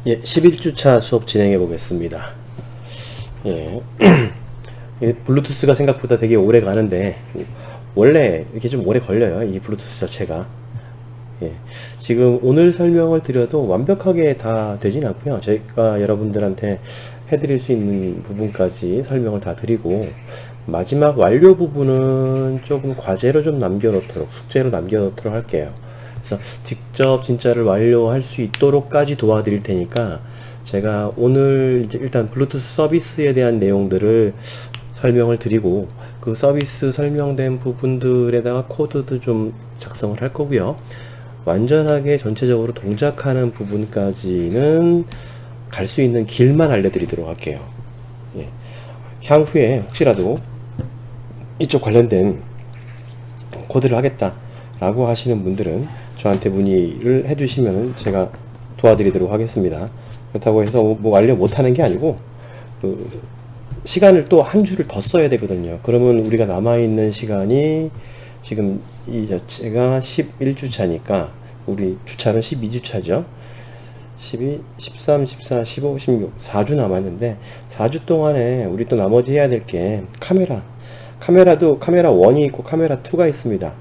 예, 11주차 수업 진행해 보겠습니다. 예, 블루투스가 생각보다 되게 오래 가는데, 원래 이렇게 좀 오래 걸려요, 이 블루투스 자체가. 예, 지금 오늘 설명을 드려도 완벽하게 다 되진 않고요. 저희가 여러분들한테 해드릴 수 있는 부분까지 설명을 다 드리고, 마지막 완료 부분은 조금 과제로 좀 남겨놓도록, 숙제로 남겨놓도록 할게요. 그래서 직접 진짜를 완료할 수 있도록까지 도와드릴 테니까, 제가 오늘 이제 일단 블루투스 서비스에 대한 내용들을 설명을 드리고, 그 서비스 설명된 부분들에다가 코드도 좀 작성을 할 거고요. 완전하게 전체적으로 동작하는 부분까지는 갈 수 있는 길만 알려드리도록 할게요. 예. 향후에 혹시라도 이쪽 관련된 코드를 하겠다 라고 하시는 분들은 저한테 문의를 해주시면 제가 도와드리도록 하겠습니다. 그렇다고 해서 뭐 완료 못하는 게 아니고, 시간을 또 한 주를 더 써야 되거든요. 그러면 우리가 남아있는 시간이 지금 이 자체가 11주차니까 우리 주차는 12주차죠. 12, 13, 14, 15, 16 4주 남았는데, 4주 동안에 우리 또 나머지 해야 될 게 카메라도 카메라 1이 있고 카메라 2가 있습니다.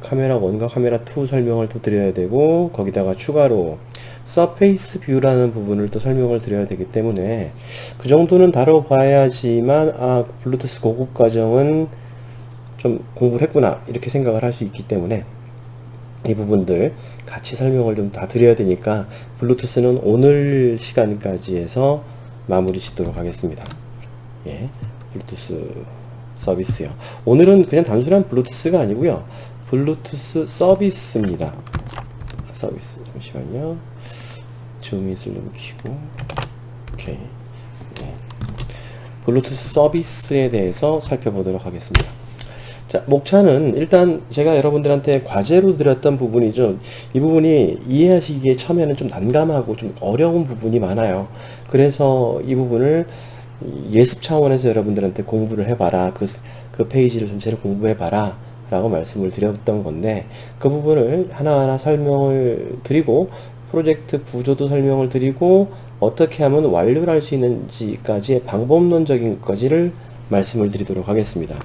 카메라 1과 카메라 2 설명을 또 드려야 되고, 거기다가 추가로 서페이스 뷰라는 부분을 또 설명을 드려야 되기 때문에 그 정도는 다뤄봐야지만 블루투스 고급 과정은 좀 공부를 했구나 이렇게 생각을 할 수 있기 때문에 이 부분들 같이 설명을 좀 다 드려야 되니까, 블루투스는 오늘 시간까지 해서 마무리 짓도록 하겠습니다. 예, 블루투스 서비스요. 오늘은 그냥 단순한 블루투스가 아니고요, 블루투스 서비스입니다. 서비스, 잠시만요. 줌잇을 좀 키고, 오케이. 예. 블루투스 서비스에 대해서 살펴보도록 하겠습니다. 자, 목차는 일단 제가 여러분들한테 과제로 드렸던 부분이죠. 이 부분이 이해하시기에 처음에는 좀 난감하고 좀 어려운 부분이 많아요. 그래서 이 부분을 예습 차원에서 여러분들한테 공부를 해봐라. 그 페이지를 전체를 공부해봐라 라고 말씀을 드렸던 건데, 그 부분을 하나하나 설명을 드리고, 프로젝트 구조도 설명을 드리고, 어떻게 하면 완료를 할 수 있는지까지의 방법론적인 것까지를 말씀을 드리도록 하겠습니다.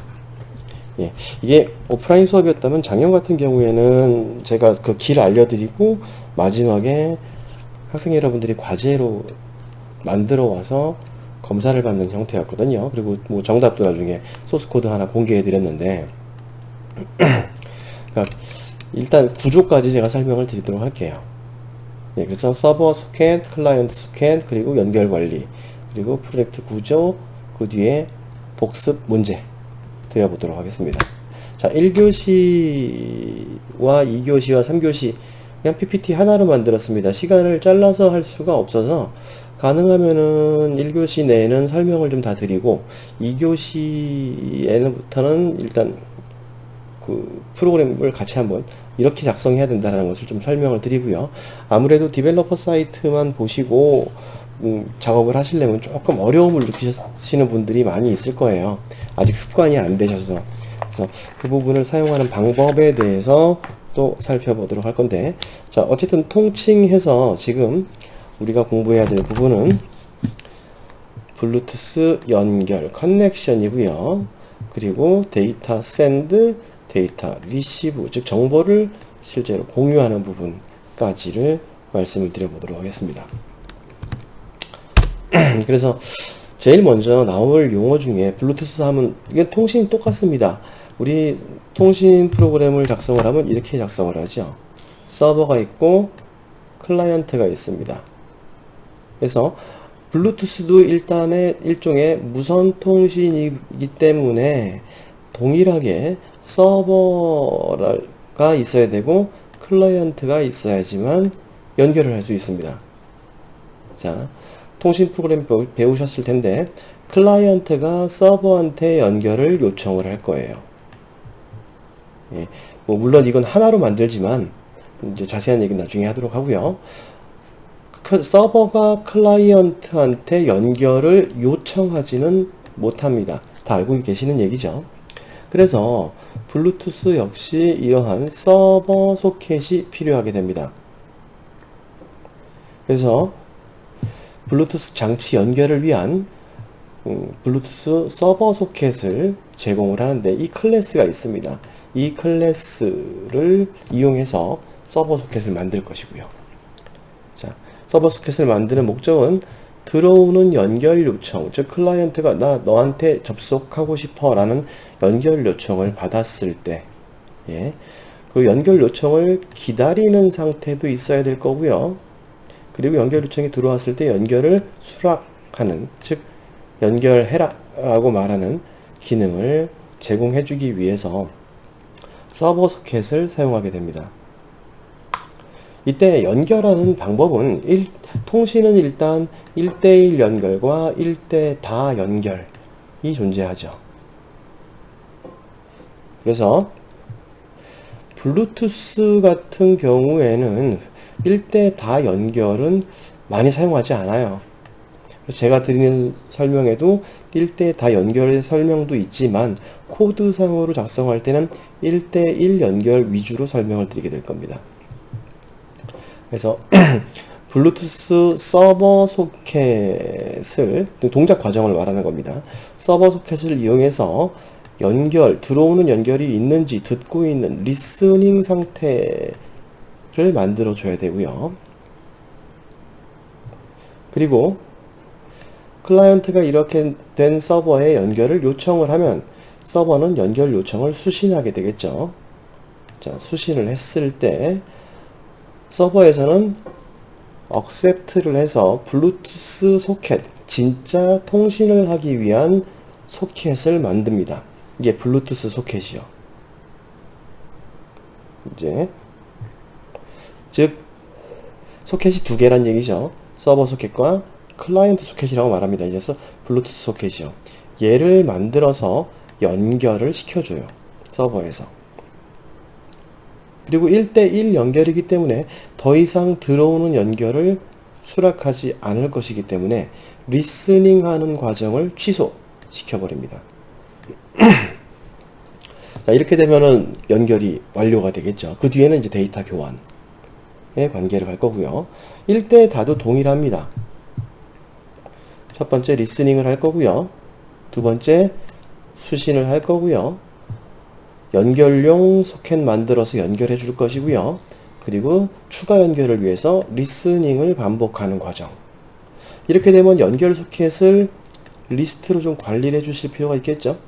예, 이게 오프라인 수업이었다면 작년 같은 경우에는 제가 그 길을 알려드리고 마지막에 학생 여러분들이 과제로 만들어 와서 검사를 받는 형태였거든요. 그리고 뭐 정답도 나중에 소스코드 하나 공개해 드렸는데, 그러니까 일단 구조까지 제가 설명을 드리도록 할게요. 예, 그래서 서버 소켓, 클라이언트 소켓, 그리고 연결 관리, 그리고 프로젝트 구조, 그 뒤에 복습 문제 드려보도록 하겠습니다. 자, 1교시와 2교시와 3교시 그냥 PPT 하나로 만들었습니다. 시간을 잘라서 할 수가 없어서 가능하면은 1교시 내에는 설명을 좀 다 드리고, 2교시에는부터는 일단 그 프로그램을 같이 한번 이렇게 작성해야 된다는 것을 좀 설명을 드리고요. 아무래도 디벨로퍼 사이트만 보시고 작업을 하시려면 조금 어려움을 느끼시는 분들이 많이 있을 거예요. 아직 습관이 안 되셔서. 그래서 그 부분을 사용하는 방법에 대해서 또 살펴보도록 할 건데, 자, 어쨌든 통칭해서 지금 우리가 공부해야 될 부분은 블루투스 연결 커넥션이고요. 그리고 데이터 샌드, 데이터 리시브, 즉 정보를 실제로 공유하는 부분까지를 말씀을 드려보도록 하겠습니다. 그래서 제일 먼저 나올 용어 중에 블루투스 하면 이게 통신이 똑같습니다. 우리 통신 프로그램을 작성을 하면 이렇게 작성을 하죠. 서버가 있고 클라이언트가 있습니다. 그래서 블루투스도 일종의 무선 통신이기 때문에 동일하게 서버가 있어야 되고 클라이언트가 있어야지만 연결을 할 수 있습니다. 자, 통신 프로그램 배우셨을 텐데, 클라이언트가 서버한테 연결을 요청을 할 거예요. 예, 뭐 물론 이건 하나로 만들지만 이제 자세한 얘기는 나중에 하도록 하고요. 서버가 클라이언트한테 연결을 요청하지는 못합니다. 다 알고 계시는 얘기죠. 그래서 블루투스 역시 이러한 서버 소켓이 필요하게 됩니다. 그래서 블루투스 장치 연결을 위한 블루투스 서버 소켓을 제공을 하는데 이 클래스가 있습니다. 이 클래스를 이용해서 서버 소켓을 만들 것이고요. 자, 서버 소켓을 만드는 목적은 들어오는 연결 요청, 즉 클라이언트가 나 너한테 접속하고 싶어 라는 연결 요청을 받았을 때, 예, 그 연결 요청을 기다리는 상태도 있어야 될 거고요. 그리고 연결 요청이 들어왔을 때 연결을 수락하는, 즉 연결해라 라고 말하는 기능을 제공해 주기 위해서 서버 소켓을 사용하게 됩니다. 이때 연결하는 방법은 통신은 일단 1대1 연결과 1대-다 연결이 존재하죠. 그래서 블루투스 같은 경우에는 1대-다 연결은 많이 사용하지 않아요. 제가 드리는 설명에도 1대-다 연결의 설명도 있지만 코드상으로 작성할 때는 1대1 연결 위주로 설명을 드리게 될 겁니다. 그래서 블루투스 서버 소켓을, 동작 과정을 말하는 겁니다. 서버 소켓을 이용해서 들어오는 연결이 있는지 듣고 있는 리스닝 상태를 만들어 줘야 되고요. 그리고 클라이언트가 이렇게 된 서버에 연결을 요청을 하면 서버는 연결 요청을 수신하게 되겠죠. 자, 수신을 했을 때 서버에서는 accept를 해서 블루투스 소켓, 진짜 통신을 하기 위한 소켓을 만듭니다. 이게 블루투스 소켓이요. 이제 즉 소켓이 두 개란 얘기죠. 서버 소켓과 클라이언트 소켓이라고 말합니다. 이래서 블루투스 소켓이요. 얘를 만들어서 연결을 시켜줘요. 서버에서. 그리고 1대1 연결이기 때문에 더 이상 들어오는 연결을 수락하지 않을 것이기 때문에 리스닝 하는 과정을 취소시켜버립니다. 자, 이렇게 되면은 연결이 완료가 되겠죠. 그 뒤에는 이제 데이터 교환의 관계를 갈 거고요. 1대-다도 동일합니다. 첫 번째 리스닝을 할 거고요. 두 번째 수신을 할 거고요. 연결용 소켓 만들어서 연결해 줄 것이고요. 그리고 추가 연결을 위해서 리스닝을 반복하는 과정. 이렇게 되면 연결 소켓을 리스트로 좀 관리를 해 주실 필요가 있겠죠.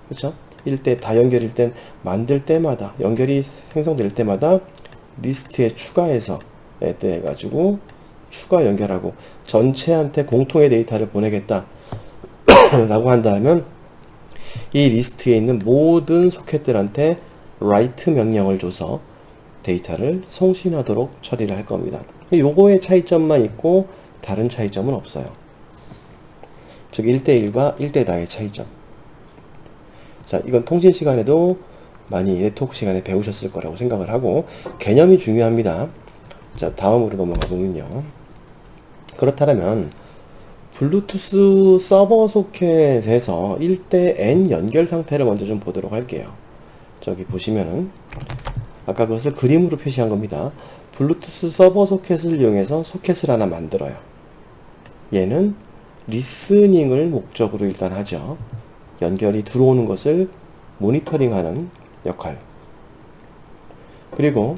그렇죠? 1대-다 연결일 땐 만들 때마다, 연결이 생성될 때마다 리스트에 추가해서 해가지고 추가 연결하고 전체한테 공통의 데이터를 보내겠다 라고 한다면 이 리스트에 있는 모든 소켓들한테 write 명령을 줘서 데이터를送신하도록 처리를 할 겁니다. 요거의 차이점만 있고 다른 차이점은 없어요. 즉 1대1과 1대-다의 차이점. 자, 이건 통신 시간에도 많이 네트워크 시간에 배우셨을 거라고 생각을 하고 개념이 중요합니다. 자, 다음으로 넘어가 보면요. 그렇다면 블루투스 서버 소켓에서 1대-N 연결 상태를 먼저 좀 보도록 할게요. 저기 보시면은 아까 그것을 그림으로 표시한 겁니다. 블루투스 서버 소켓을 이용해서 소켓을 하나 만들어요. 얘는 리스닝을 목적으로 일단 하죠. 연결이 들어오는 것을 모니터링하는 역할. 그리고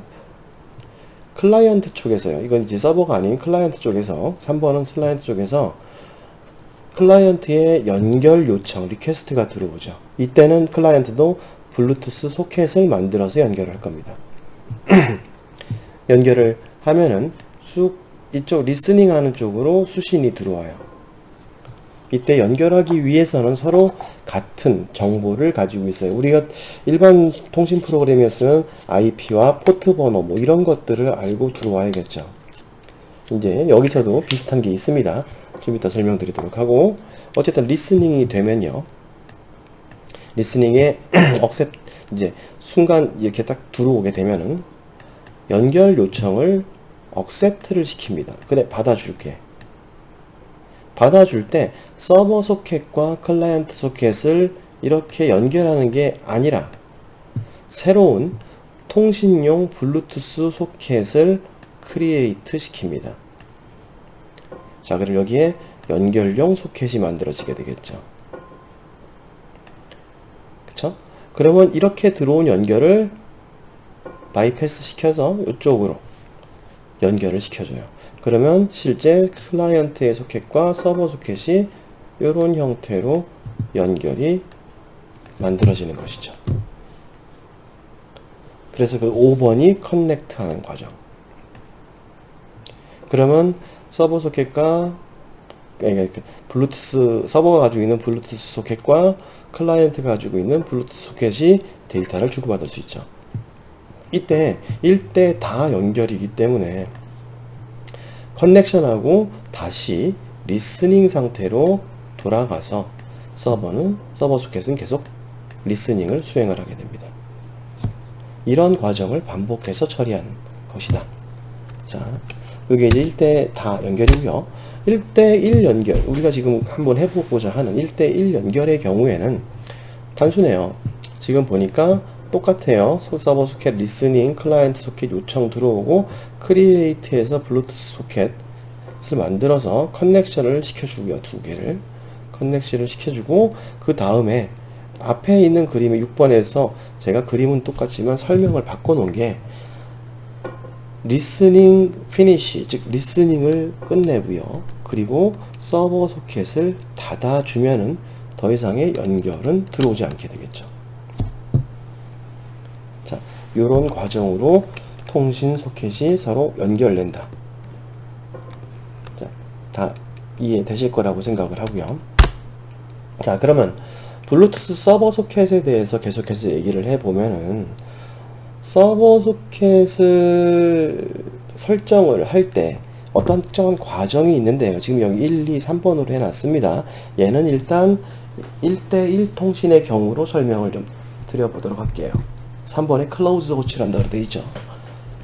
클라이언트 쪽에서요. 이건 이제 서버가 아닌 클라이언트 쪽에서, 3번은 클라이언트 쪽에서 클라이언트의 연결 요청, 리퀘스트가 들어오죠. 이때는 클라이언트도 블루투스 소켓을 만들어서 연결할 겁니다. 연결을 하면은 쑥 이쪽 리스닝 하는 쪽으로 수신이 들어와요. 이때 연결하기 위해서는 서로 같은 정보를 가지고 있어요. 우리가 일반 통신 프로그램이었으면 IP와 포트 번호 뭐 이런 것들을 알고 들어와야겠죠. 이제 여기서도 비슷한 게 있습니다. 좀 이따 설명드리도록 하고, 어쨌든 리스닝이 되면요. 리스닝에 accept, 이제 순간 이렇게 딱 들어오게 되면은 연결 요청을 accept를 시킵니다. 그래, 받아줄게. 받아줄 때 서버 소켓과 클라이언트 소켓을 이렇게 연결하는 게 아니라 새로운 통신용 블루투스 소켓을 크리에이트 시킵니다. 자, 그리고 여기에 연결용 소켓이 만들어지게 되겠죠. 그쵸? 그러면 이렇게 들어온 연결을 바이패스 시켜서 이쪽으로 연결을 시켜줘요. 그러면 실제 클라이언트의 소켓과 서버 소켓이 이런 형태로 연결이 만들어지는 것이죠. 그래서 그 5번이 커넥트 하는 과정. 그러면 서버 소켓과 블루투스, 서버가 가지고 있는 블루투스 소켓과 클라이언트가 가지고 있는 블루투스 소켓이 데이터를 주고받을 수 있죠. 이때 1대 다 연결이기 때문에 커넥션하고 다시 리스닝 상태로 돌아가서 서버 소켓은 계속 리스닝을 수행을 하게 됩니다. 이런 과정을 반복해서 처리하는 것이다. 자, 이게 이제 1대 다 연결이고요. 1대1 연결, 우리가 지금 한번 해보고자 하는 1대1 연결의 경우에는 단순해요. 지금 보니까 똑같아요. 서버 소켓 리스닝, 클라이언트 소켓 요청 들어오고 크리에이트에서 블루투스 소켓을 만들어서 커넥션을 시켜주고요. 두 개를 커넥션을 시켜주고, 그 다음에 앞에 있는 그림의 6번에서 제가 그림은 똑같지만 설명을 바꿔놓은 게 리스닝 피니시, 즉 리스닝을 끝내고요. 그리고 서버 소켓을 닫아주면은 더 이상의 연결은 들어오지 않게 되겠죠. 자, 요런 과정으로 통신 소켓이 서로 연결된다. 자, 다 이해되실 거라고 생각을 하고요. 자, 그러면 블루투스 서버 소켓에 대해서 계속해서 얘기를 해보면은, 서버 소켓을 설정을 할 때 어떤 특정한 과정이 있는데요. 지금 여기 1, 2, 3번으로 해놨습니다. 얘는 일단 1대1 통신의 경우로 설명을 좀 드려보도록 할게요. 3번에 클로즈 호출을 한다고 되어 있죠.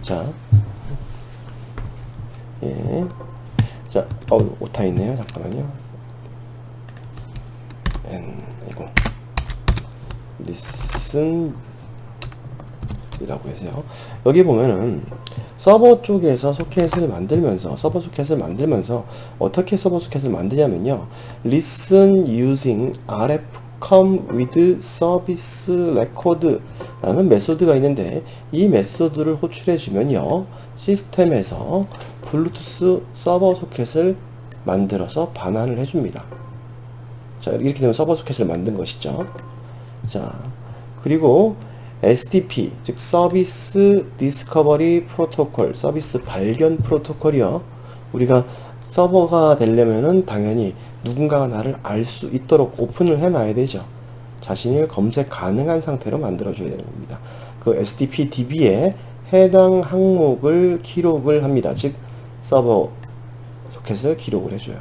자, 예. 자, 오타 있네요. 잠깐만요. 이거 listen 이라고 해서요. 여기 보면은 서버 쪽에서 소켓을 만들면서, 서버 소켓을 만들면서 어떻게 서버 소켓을 만드냐면요, listen using RF come with service record 라는 메소드가 있는데, 이 메소드를 호출해 주면요, 시스템에서 블루투스 서버 소켓을 만들어서 반환을 해줍니다. 자, 이렇게 되면 서버 소켓을 만든 것이죠. 자, 그리고 SDP, 즉 서비스 디스커버리 프로토콜, 서비스 발견 프로토콜이요. 우리가 서버가 되려면은 당연히 누군가가 나를 알 수 있도록 오픈을 해놔야 되죠. 자신을 검색 가능한 상태로 만들어줘야 되는 겁니다. 그 SDP DB에 해당 항목을 기록을 합니다. 즉 서버 소켓을 기록을 해줘요.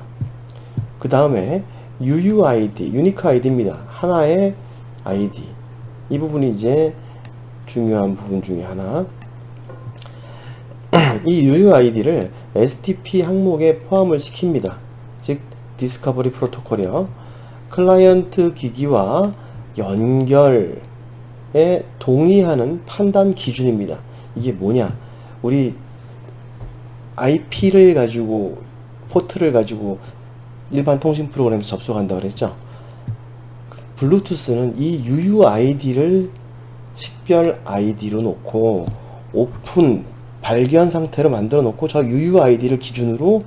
그 다음에 UUID, 유니크 아이디입니다. 하나의 아이디. 이 부분이 이제 중요한 부분 중에 하나. 이 UUID를 SDP 항목에 포함을 시킵니다. 즉 디스커버리 프로토콜이요. 클라이언트 기기와 연결에 동의하는 판단 기준입니다. 이게 뭐냐? 우리 IP를 가지고, 포트를 가지고 일반 통신 프로그램에서 접속한다고 그랬죠. 블루투스는 이 UUID를 식별 아이디로 놓고 오픈 발견 상태로 만들어 놓고 저 UUID를 기준으로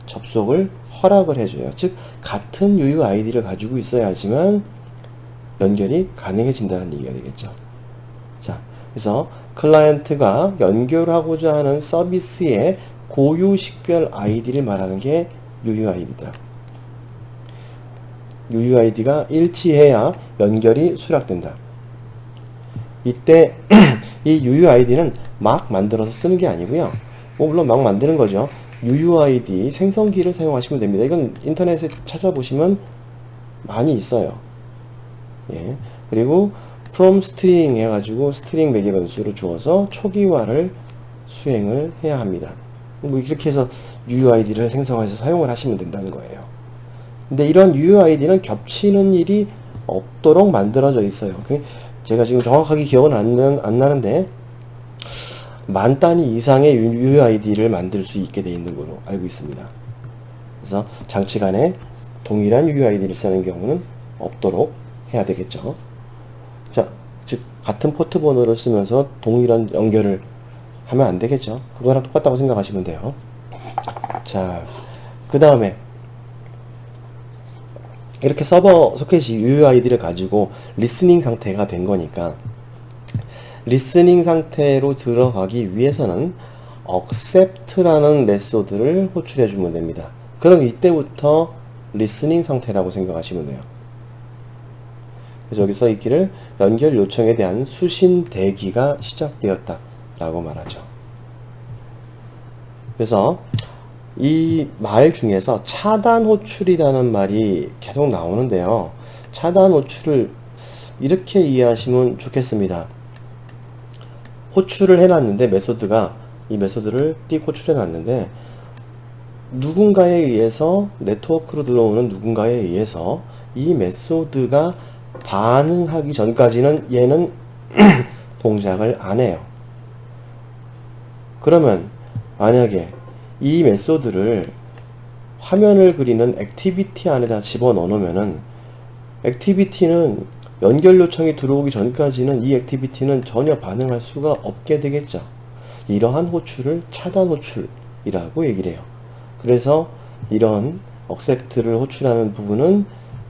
접속을 허락을 해줘요. 즉 같은 UUID를 가지고 있어야지만 연결이 가능해진다는 얘기가 되겠죠. 자, 그래서 클라이언트가 연결하고자 하는 서비스의 고유 식별 아이디를 말하는 게 UUID다. UUID가 일치해야 연결이 수락된다. 이때 이 UUID는 막 만들어서 쓰는 게 아니고요. 물론 막 만드는 거죠. UUID 생성기를 사용하시면 됩니다. 이건 인터넷에 찾아보시면 많이 있어요. 예. 그리고 from string 해가지고 스트링 매개 변수를 주어서 초기화를 수행을 해야 합니다. 뭐 이렇게 해서 UUID를 생성해서 사용을 하시면 된다는 거예요. 근데 이런 UUID는 겹치는 일이 없도록 만들어져 있어요. 제가 지금 정확하게 기억은 안 나는데 10,000 단위 이상의 UUID를 만들 수 있게 되어 있는 걸로 알고 있습니다. 그래서 장치 간에 동일한 UUID를 쓰는 경우는 없도록 해야 되겠죠. 자, 즉 같은 포트 번호를 쓰면서 동일한 연결을 하면 안 되겠죠. 그거랑 똑같다고 생각하시면 돼요. 자, 그 다음에 이렇게 서버 소켓이 UUID를 가지고 리스닝 상태가 된 거니까 리스닝 상태로 들어가기 위해서는 accept라는 메소드를 호출해 주면 됩니다. 그럼 이때부터 리스닝 상태라고 생각하시면 돼요. 그래서 여기 써 있기를 연결 요청에 대한 수신 대기가 시작되었다 라고 말하죠. 그래서 이 말 중에서 차단 호출이라는 말이 계속 나오는데요. 차단 호출을 이렇게 이해하시면 좋겠습니다. 호출을 해놨는데 메소드가 이 메소드를 띡 호출해 놨는데 누군가에 의해서 네트워크로 들어오는 누군가에 의해서 이 메소드가 반응하기 전까지는 얘는 동작을 안 해요. 그러면 만약에 이 메소드를 화면을 그리는 액티비티 안에다 집어넣어 놓으면은 액티비티는 연결 요청이 들어오기 전까지는 이 액티비티는 전혀 반응할 수가 없게 되겠죠. 이러한 호출을 차단 호출이라고 얘기를 해요. 그래서 이런 accept를 호출하는 부분은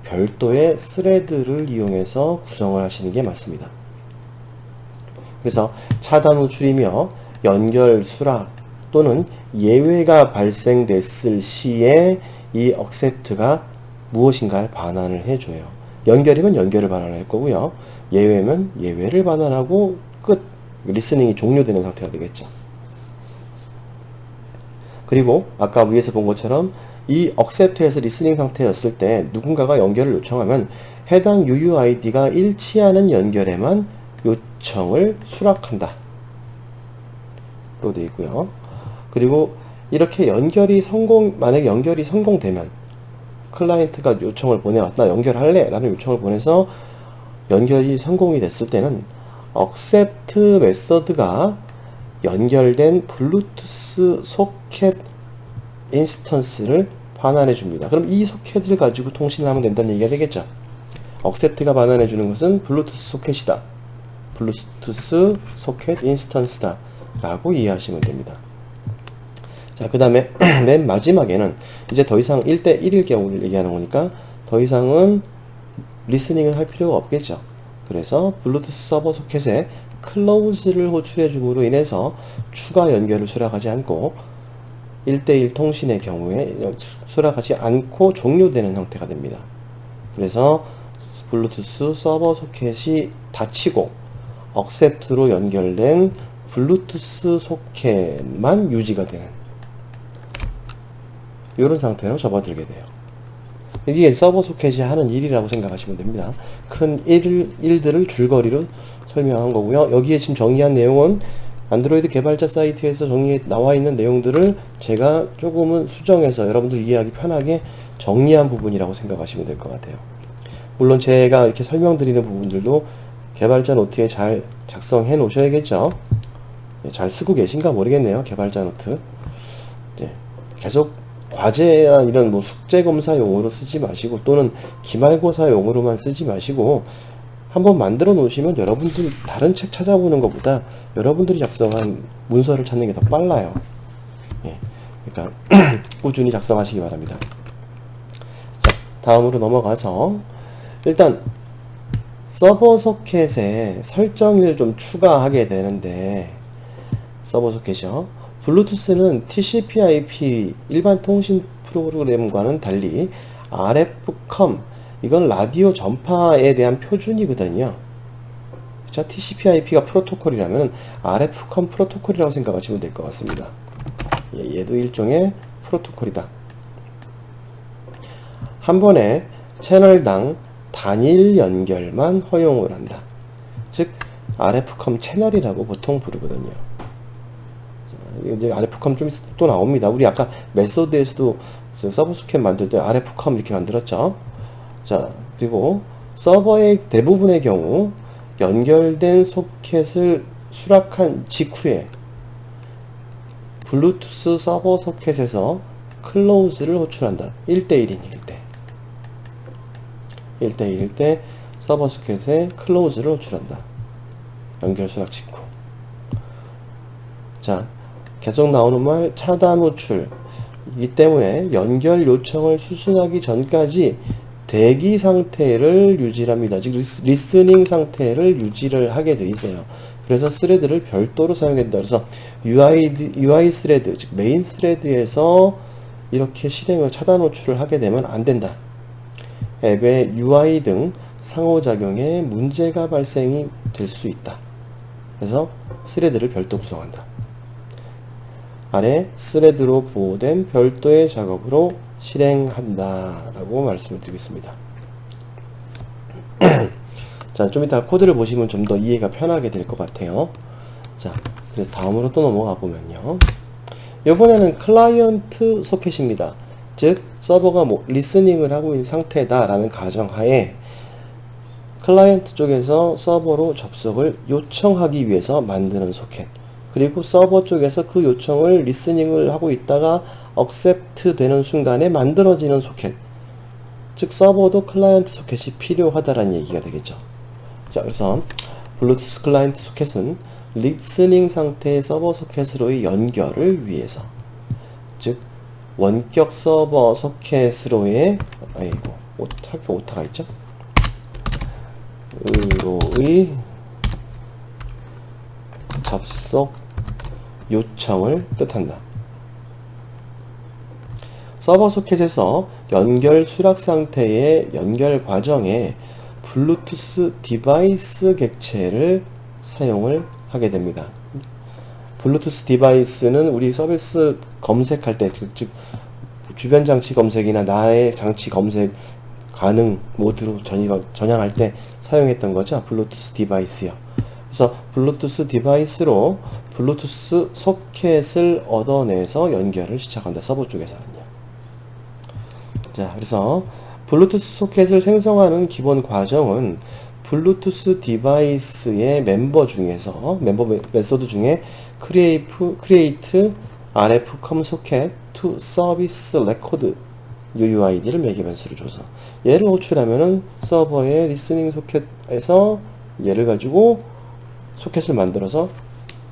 별도의 스레드를 이용해서 구성을 하시는 게 맞습니다. 그래서 차단 호출이며 연결 수락 또는 예외가 발생됐을 시에 이 accept가 무엇인가를 반환을 해줘요. 연결이면 연결을 반환할 거고요. 예외면 예외를 반환하고 끝. 리스닝이 종료되는 상태가 되겠죠. 그리고 아까 위에서 본 것처럼 이 accept에서 리스닝 상태였을 때 누군가가 연결을 요청하면 해당 UUID가 일치하는 연결에만 요청을 수락한다 로 되어 있고요. 그리고 이렇게 만약에 연결이 성공되면 클라이언트가 요청을 보내왔다. 나 연결할래 라는 요청을 보내서 연결이 성공이 됐을 때는 accept 메서드가 연결된 블루투스 소켓 인스턴스를 반환해 줍니다. 그럼 이 소켓을 가지고 통신을 하면 된다는 얘기가 되겠죠. accept가 반환해 주는 것은 블루투스 소켓이다. 블루투스 소켓 인스턴스다 라고 이해하시면 됩니다. 자, 그 다음에 맨 마지막에는 이제 더 이상 1대1일 경우를 얘기하는 거니까 더 이상은 리스닝을 할 필요가 없겠죠. 그래서 블루투스 서버 소켓에 클로즈를 호출해 줌으로 인해서 추가 연결을 수락하지 않고 1대1 통신의 경우에 수락하지 않고 종료되는 형태가 됩니다. 그래서 블루투스 서버 소켓이 닫히고 accept로 연결된 블루투스 소켓만 유지가 되는 이런 상태로 접어들게 돼요. 이게 서버 소켓이 하는 일이라고 생각하시면 됩니다. 큰 일들을 줄거리로 설명한 거고요. 여기에 지금 정의한 내용은 안드로이드 개발자 사이트에서 정리해 나와 있는 내용들을 제가 조금은 수정해서 여러분들 이해하기 편하게 정리한 부분이라고 생각하시면 될 것 같아요. 물론 제가 이렇게 설명드리는 부분들도 개발자 노트에 잘 작성해 놓으셔야겠죠. 잘 쓰고 계신가 모르겠네요. 개발자 노트. 계속 과제나 이런 뭐 숙제 검사용으로 쓰지 마시고 또는 기말고사용으로만 쓰지 마시고 한번 만들어 놓으시면 여러분들 다른 책 찾아보는 것보다 여러분들이 작성한 문서를 찾는 게 더 빨라요. 그러니까 꾸준히 작성하시기 바랍니다. 자, 다음으로 넘어가서 일단 서버 소켓에 설정을 좀 추가하게 되는데 서버 소켓이요. 블루투스는 TCP/IP 일반 통신 프로그램과는 달리 RFCOM 이건 라디오 전파에 대한 표준이거든요. 그쵸? TCP/IP가 프로토콜이라면 RFCOM 프로토콜이라고 생각하시면 될 것 같습니다. 얘도 일종의 프로토콜이다. 한 번에 채널당 단일 연결만 허용을 한다. 즉 RFCOM 채널이라고 보통 부르거든요. 이제 RFCOM 좀 또 나옵니다. 우리 아까 메소드에서도 서버 소켓 만들 때 RFCOM 이렇게 만들었죠. 자, 그리고 서버의 대부분의 경우 연결된 소켓을 수락한 직후에 블루투스 서버 소켓에서 close를 호출한다. 1대1이니 1대1일 때 서버 소켓에 close를 호출한다. 연결 수락 직후. 자, 계속 나오는 말 차단 호출. 이 때문에 연결 요청을 수신하기 전까지 대기 상태를 유지합니다. 즉 리스닝 상태를 유지를 하게 돼 있어요. 그래서 스레드를 별도로 사용된다. 그래서 UI 스레드, 즉 메인 스레드에서 이렇게 실행을 차단 호출을 하게 되면 안 된다. 앱의 UI 등 상호작용에 문제가 발생이 될 수 있다. 그래서 스레드를 별도 구성한다. 아래 스레드로 보호된 별도의 작업으로 실행한다 라고 말씀을 드리겠습니다. 자, 좀 이따 코드를 보시면 좀 더 이해가 편하게 될 것 같아요. 자, 그래서 다음으로 또 넘어가 보면요, 이번에는 클라이언트 소켓입니다. 즉 서버가 리스닝을 하고 있는 상태다 라는 가정하에 클라이언트 쪽에서 서버로 접속을 요청하기 위해서 만드는 소켓, 그리고 서버 쪽에서 그 요청을 리스닝을 하고 있다가 accept 되는 순간에 만들어지는 소켓, 즉 서버도 클라이언트 소켓이 필요하다라는 얘기가 되겠죠. 자, 그래서 블루투스 클라이언트 소켓은 리스닝 상태의 서버 소켓으로의 연결을 위해서, 즉 원격 서버 소켓으로의 학교 오타가 있죠? 으로의 접속 요청을 뜻한다. 서버 소켓에서 연결 수락 상태의 연결 과정에 블루투스 디바이스 객체를 사용을 하게 됩니다. 블루투스 디바이스는 우리 서비스 검색할 때, 즉 주변 장치 검색이나 나의 장치 검색 가능 모드로 전향할 때 사용했던 거죠. 블루투스 디바이스요. 그래서 블루투스 디바이스로 블루투스 소켓을 얻어내서 연결을 시작한다. 서버 쪽에서는요. 자, 그래서 블루투스 소켓을 생성하는 기본 과정은 블루투스 디바이스의 멤버 메소드 중에 create RF com socket to service record UUID를 매개 변수를 줘서 얘를 호출하면은 서버의 리스닝 소켓에서 얘를 가지고 소켓을 만들어서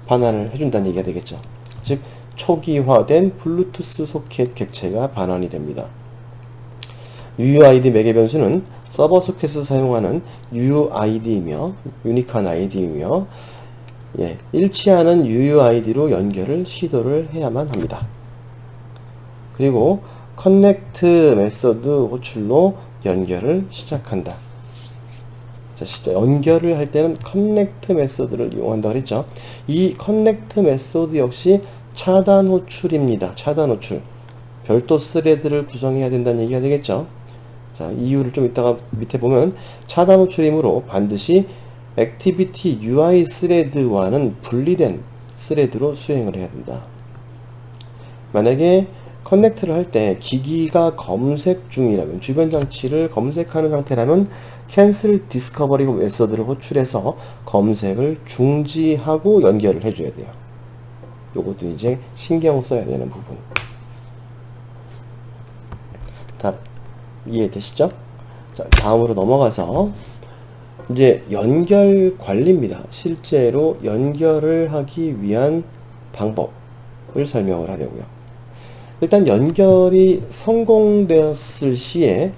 반환을 해준다는 얘기가 되겠죠. 즉 초기화된 블루투스 소켓 객체가 반환이 됩니다. UUID 매개 변수는 서버 소켓에서 사용하는 UUID이며 유니크한 아이디이며 일치하는 UUID로 연결을 시도를 해야만 합니다. 그리고 커넥트 메소드 호출로 연결을 시작한다. 자, 진짜 연결을 할 때는 커넥트 메소드를 이용한다 그랬죠. 이 커넥트 메소드 역시 차단 호출입니다. 차단 호출. 별도 스레드를 구성해야 된다는 얘기가 되겠죠. 자, 이유를 좀 이따가 밑에 보면 차단 호출이므로 반드시 액티비티 UI 스레드와는 분리된 스레드로 수행을 해야 된다. 만약에 커넥트를 할 때 기기가 검색 중이라면, 주변 장치를 검색하는 상태라면 cancel discovery 메소드를 호출해서 검색을 중지하고 연결을 해줘야 돼요. 요것도 이제 신경 써야 되는 부분. 다 이해되시죠? 자, 다음으로 넘어가서 이제 연결 관리입니다. 실제로 연결을 하기 위한 방법을 설명을 하려고요. 일단 연결이 성공되었을 시에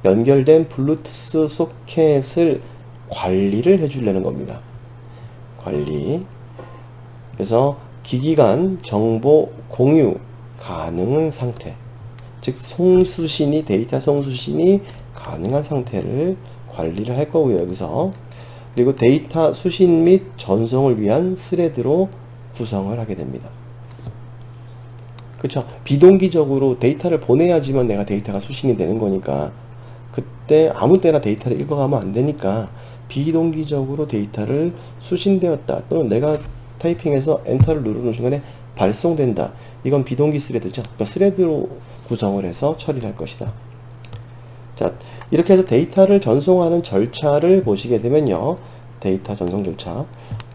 연결된 블루투스 소켓을 관리를 해주려는 겁니다. 관리. 그래서 기기 간 정보 공유 가능한 상태, 즉 데이터 송수신이 가능한 상태를 관리를 할 거고요. 여기서 그리고 데이터 수신 및 전송을 위한 스레드로 구성을 하게 됩니다. 그쵸? 비동기적으로 데이터를 보내야지만 내가 데이터가 수신이 되는 거니까 그때 아무 때나 데이터를 읽어가면 안 되니까 비동기적으로 데이터를 수신되었다 또는 내가 타이핑해서 엔터를 누르는 순간에 발송된다. 이건 비동기 스레드죠. 그러니까 스레드로 구성을 해서 처리를 할 것이다. 자, 이렇게 해서 데이터를 전송하는 절차를 보시게 되면요. 데이터 전송 절차.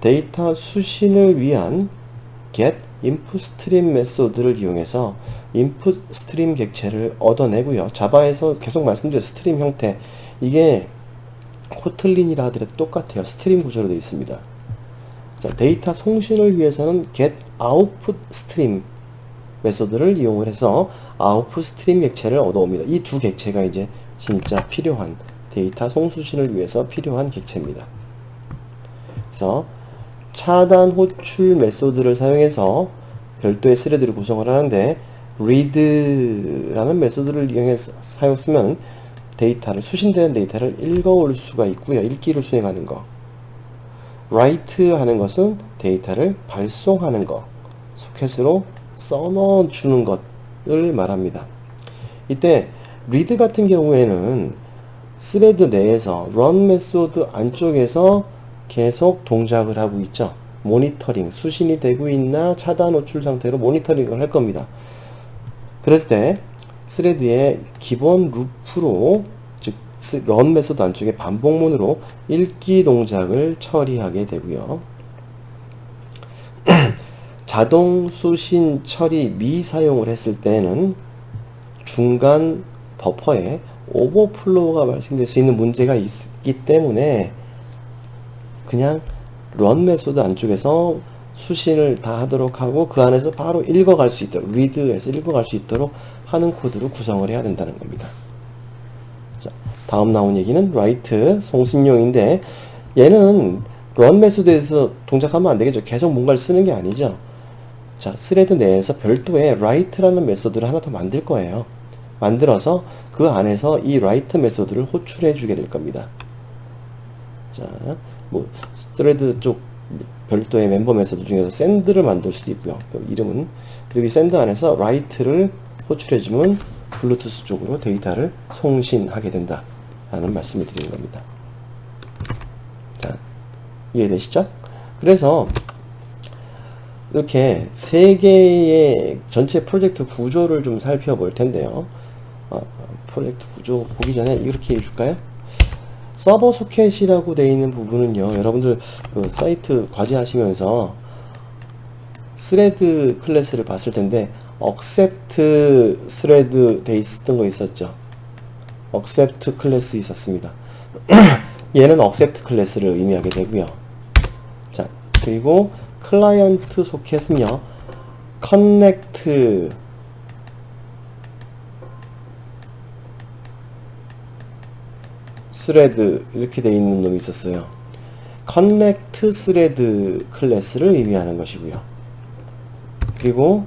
데이터 수신을 위한 get input stream 메소드를 이용해서 input 스트림 객체를 얻어내고요. 자바에서 계속 말씀드린 스트림 형태, 이게 코틀린이라 하더라도 똑같아요. 스트림 구조로 되어 있습니다. 자, 데이터 송신을 위해서는 get output stream 메소드를 이용을 해서 output 스트림 객체를 얻어옵니다. 이 두 객체가 이제 진짜 필요한, 데이터 송수신을 위해서 필요한 객체입니다. 그래서 차단 호출 메소드를 사용해서 별도의 스레드를 구성을 하는데, read라는 메소드를 이용해서 사용쓰면 데이터를, 수신되는 데이터를 읽어올 수가 있고요. 읽기를 수행하는 거. write 하는 것은 데이터를 발송하는 거, 소켓으로 써넣어 주는 것을 말합니다. 이때 read 같은 경우에는 스레드 내에서 run 메소드 안쪽에서 계속 동작을 하고 있죠. 모니터링, 수신이 되고 있나 차단 호출 상태로 모니터링을 할 겁니다. 그럴 때 스레드의 기본 루프로, 즉 run 메소드 안쪽에 반복문으로 읽기 동작을 처리하게 되고요. 자동 수신 처리 미사용을 했을 때는 중간 버퍼에 오버플로우가 발생될 수 있는 문제가 있기 때문에 그냥 run 메소드 안쪽에서 수신을 다 하도록 하고 그 안에서 바로 읽어갈 수 있도록, read에서 읽어갈 수 있도록 하는 코드로 구성을 해야 된다는 겁니다. 자, 다음 나온 얘기는 write, 송신용인데, 얘는 run 메소드에서 동작하면 안 되겠죠. 계속 뭔가를 쓰는 게 아니죠. 자, 스레드 내에서 별도의 write라는 메소드를 하나 더 만들 거예요. 만들어서 그 안에서 이 write 메소드를 호출해 주게 될 겁니다. 자, 뭐 스레드 쪽 별도의 멤버 메소드 중에서 send를 만들 수도 있고요. 그 이름은, 여기 send 안에서 write를 호출해 주면 블루투스 쪽으로 데이터를 송신하게 된다 라는 말씀을 드리는 겁니다. 자, 이해되시죠? 그래서 이렇게 세 개의 전체 프로젝트 구조를 좀 살펴볼 텐데요. 프로젝트 구조 보기 전에 이렇게 해줄까요? 서버 소켓이라고 되어 있는 부분은요, 여러분들 그 사이트 과제하시면서 스레드 클래스를 봤을 텐데 accept thread 돼 있었던 거 있었죠. accept 클래스 있었습니다. 얘는 accept 클래스를 의미하게 되고요. 자, 그리고 클라이언트 소켓은요, connect thread 이렇게 되어 있는 놈이 있었어요. connect thread 클래스를 의미하는 것이고요. 그리고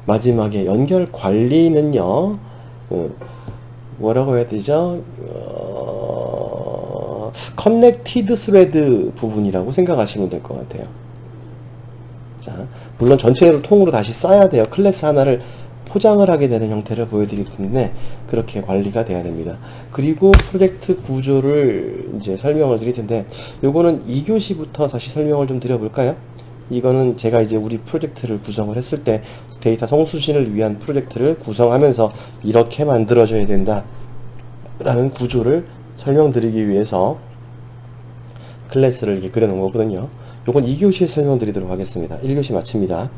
마지막에 연결 관리는요, 뭐라고 해야 되죠? connected thread 부분이라고 생각하시면 될 것 같아요. 자, 물론 전체로 통으로 다시 쌓아야 돼요. 클래스 하나를 포장을 하게 되는 형태를 보여드리기 때문에 그렇게 관리가 돼야 됩니다. 그리고 프로젝트 구조를 이제 설명을 드릴 텐데, 요거는 2교시부터 다시 설명을 좀 드려볼까요? 이거는 제가 이제 우리 프로젝트를 구성을 했을 때 데이터 송수신을 위한 프로젝트를 구성하면서 이렇게 만들어져야 된다 라는 구조를 설명드리기 위해서 클래스를 이렇게 그려놓은 거거든요. 요건 2교시에 설명드리도록 하겠습니다. 1교시 마칩니다.